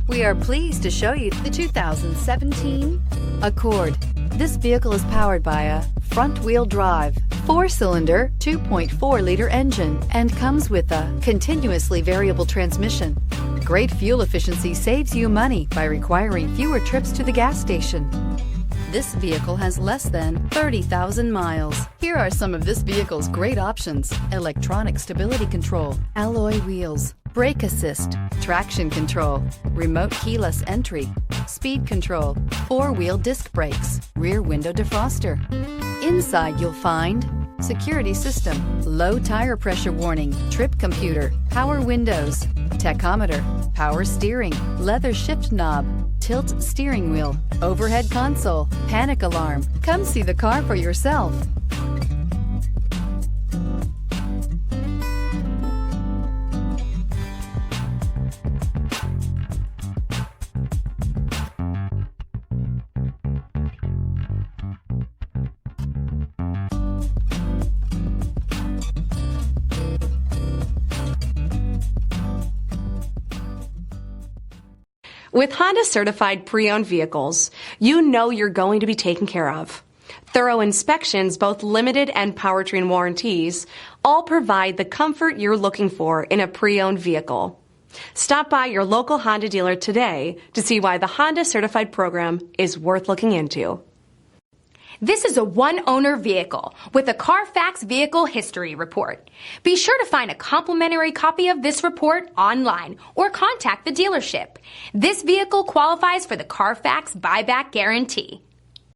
We are pleased to show you the 2017 Accord. This vehicle is powered by a front-wheel drive, 4-cylinder, 2.4-liter engine and comes with a continuously variable transmission. Great fuel efficiency saves you money by requiring fewer trips to the gas station. This vehicle has less than 30,000 miles. Here are some of this vehicle's great options: electronic stability control, alloy wheels, brake assist, traction control, remote keyless entry, speed control, 4-wheel disc brakes, rear window defroster. Inside you'll find security system, low tire pressure warning, trip computer, power windows, tachometer, power steering, leather shift knob, tilt steering wheel, overhead console, panic alarm. Come see the car for yourself. With Honda certified pre-owned vehicles, you know you're going to be taken care of. Thorough inspections, both limited and powertrain warranties, all provide the comfort you're looking for in a pre-owned vehicle. Stop by your local Honda dealer today to see why the Honda certified program is worth looking into. This is a one-owner vehicle with a Carfax Vehicle History Report. Be sure to find a complimentary copy of this report online or contact the dealership. This vehicle qualifies for the Carfax Buyback Guarantee.